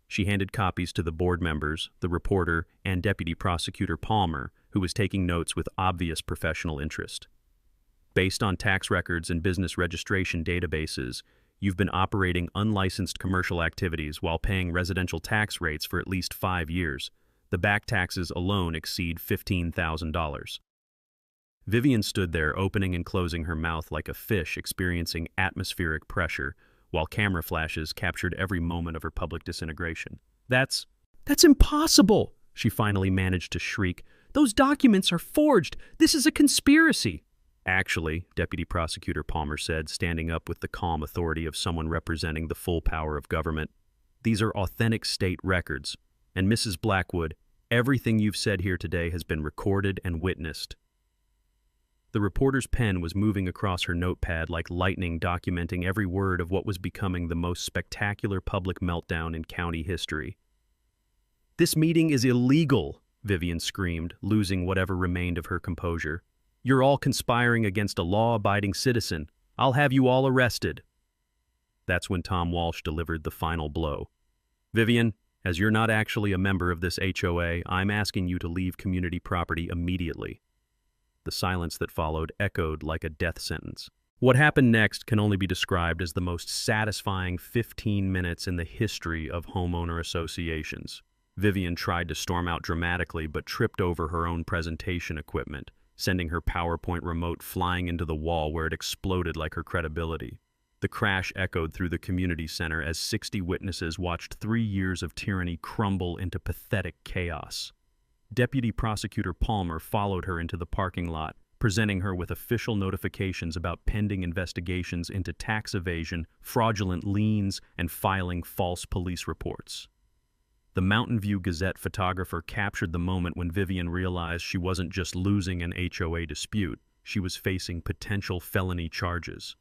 Speaker 1: She handed copies to the board members, the reporter, and Deputy Prosecutor Palmer, who was taking notes with obvious professional interest. Based on tax records and business registration databases, you've been operating unlicensed commercial activities while paying residential tax rates for at least 5 years. The back taxes alone exceed $15,000. Vivian stood there, opening and closing her mouth like a fish experiencing atmospheric pressure, while camera flashes captured every moment of her public disintegration. That's impossible, she finally managed to shriek. Those documents are forged. This is a conspiracy. Actually, Deputy Prosecutor Palmer said, standing up with the calm authority of someone representing the full power of government, these are authentic state records. And Mrs. Blackwood, everything you've said here today has been recorded and witnessed. The reporter's pen was moving across her notepad like lightning, documenting every word of what was becoming the most spectacular public meltdown in county history. This meeting is illegal, Vivian screamed, losing whatever remained of her composure. You're all conspiring against a law-abiding citizen. I'll have you all arrested. That's when Tom Walsh delivered the final blow. Vivian, as you're not actually a member of this HOA, I'm asking you to leave community property immediately. The silence that followed echoed like a death sentence. What happened next can only be described as the most satisfying 15 minutes in the history of homeowner associations. Vivian tried to storm out dramatically but tripped over her own presentation equipment, sending her PowerPoint remote flying into the wall where it exploded like her credibility. The crash echoed through the community center as 60 witnesses watched 3 years of tyranny crumble into pathetic chaos. Deputy Prosecutor Palmer followed her into the parking lot, presenting her with official notifications about pending investigations into tax evasion, fraudulent liens, and filing false police reports. The Mountain View Gazette photographer captured the moment when Vivian realized she wasn't just losing an HOA dispute, she was facing potential felony charges.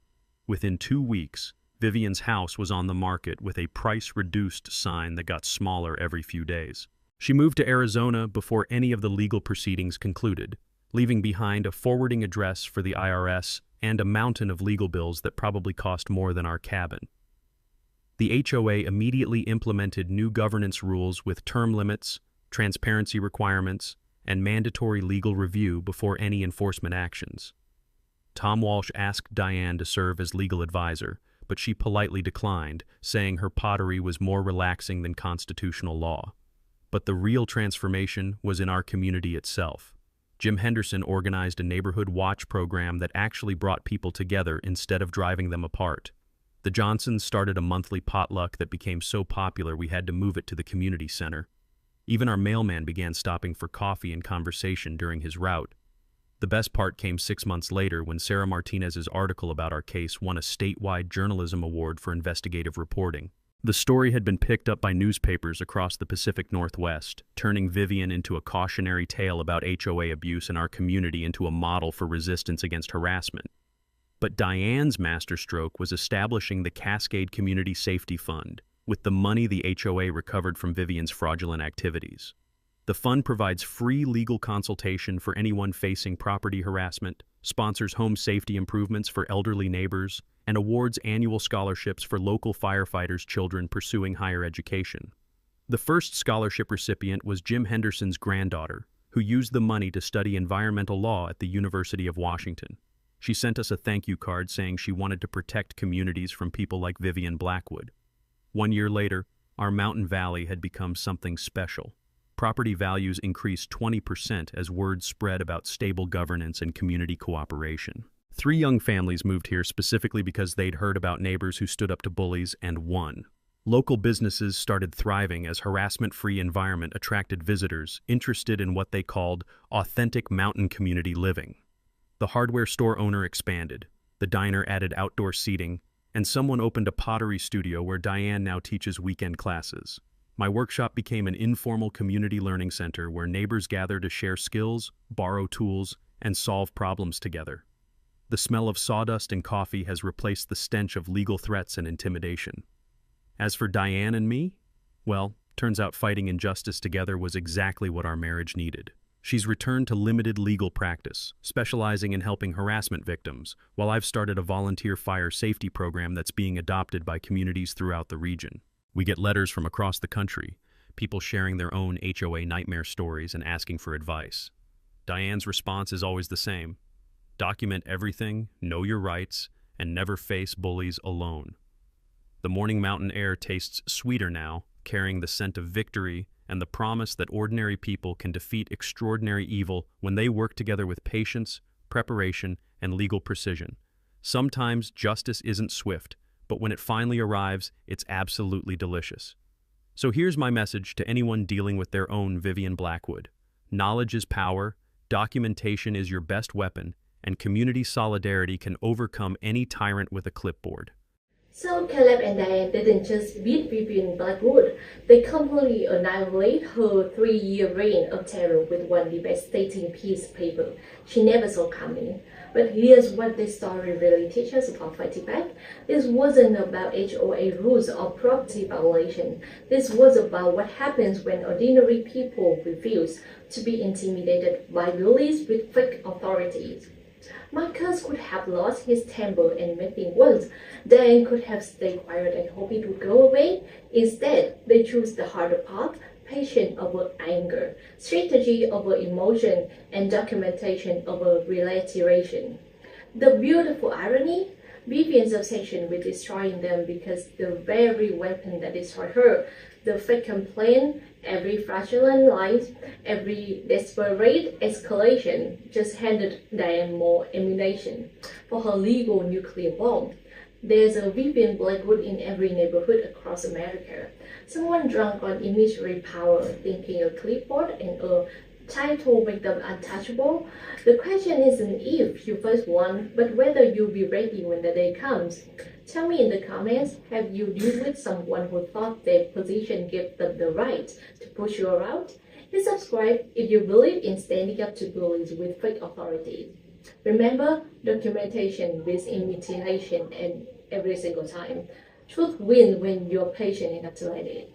Speaker 1: Within 2 weeks, Vivian's house was on the market with a price-reduced sign that got smaller every few days. She moved to Arizona before any of the legal proceedings concluded, leaving behind a forwarding address for the IRS and a mountain of legal bills that probably cost more than our cabin. The HOA immediately implemented new governance rules with term limits, transparency requirements, and mandatory legal review before any enforcement actions. Tom Walsh asked Diane to serve as legal advisor, but she politely declined, saying her pottery was more relaxing than constitutional law. But the real transformation was in our community itself. Jim Henderson organized a neighborhood watch program that actually brought people together instead of driving them apart. The Johnsons started a monthly potluck that became so popular we had to move it to the community center. Even our mailman began stopping for coffee and conversation during his route. The best part came 6 months later when Sarah Martinez's article about our case won a statewide journalism award for investigative reporting. The story had been picked up by newspapers across the Pacific Northwest, turning Vivian into a cautionary tale about HOA abuse in our community into a model for resistance against harassment. But Diane's masterstroke was establishing the Cascade Community Safety Fund, with the money the HOA recovered from Vivian's fraudulent activities. The fund provides free legal consultation for anyone facing property harassment, sponsors home safety improvements for elderly neighbors, and awards annual scholarships for local firefighters' children pursuing higher education. The first scholarship recipient was Jim Henderson's granddaughter, who used the money to study environmental law at the University of Washington. She sent us a thank you card saying she wanted to protect communities from people like Vivian Blackwood. 1 year later, our mountain valley had become something special. Property values increased 20% as word spread about stable governance and community cooperation. 3 young families moved here specifically because they'd heard about neighbors who stood up to bullies and won. Local businesses started thriving as harassment-free environment attracted visitors interested in what they called authentic mountain community living. The hardware store owner expanded, the diner added outdoor seating, and someone opened a pottery studio where Diane now teaches weekend classes. My workshop became an informal community learning center where neighbors gather to share skills, borrow tools, and solve problems together. The smell of sawdust and coffee has replaced the stench of legal threats and intimidation. As for Diane and me, well, turns out fighting injustice together was exactly what our marriage needed. She's returned to limited legal practice, specializing in helping harassment victims, while I've started a volunteer fire safety program that's being adopted by communities throughout the region. We get letters from across the country, people sharing their own HOA nightmare stories and asking for advice. Diane's response is always the same: document everything, know your rights, and never face bullies alone. The morning mountain air tastes sweeter now, carrying the scent of victory and the promise that ordinary people can defeat extraordinary evil when they work together with patience, preparation, and legal precision. Sometimes justice isn't swift, but when it finally arrives, it's absolutely delicious. So here's my message to anyone dealing with their own Vivian Blackwood. Knowledge is power, documentation is your best weapon, and community solidarity can overcome any tyrant with a clipboard.
Speaker 2: So Caleb and Diane didn't just beat Vivian Blackwood, they completely annihilate her 3-year reign of terror with one devastating piece of paper she never saw coming. But here's what this story really teaches about fighting back. This wasn't about HOA rules or property violation. This was about what happens when ordinary people refuse to be intimidated by bullies with fake authorities. Marcus could have lost his temper and made things worse. Dan could have stayed quiet and hoped it would go away. Instead, they chose the harder path: patience over anger, strategy over emotion, and documentation over reiteration. The beautiful irony: Vivian's obsession with destroying them because the very weapon that destroyed her, the fake complaint, every fraudulent lie, every desperate escalation, just handed Diane more ammunition for her legal nuclear bomb. There's a Vivian Blackwood in every neighborhood across America. Someone drunk on imagery power, thinking a clipboard and a title make them untouchable. The question isn't if you first won, but whether you'll be ready when the day comes. Tell me in the comments, have you dealt with someone who thought their position gave them the right to push you around? Hit subscribe if you believe in standing up to bullies with fake authorities. Remember, documentation beats imitation and every single time. Truth wins when you're patient enough to let it.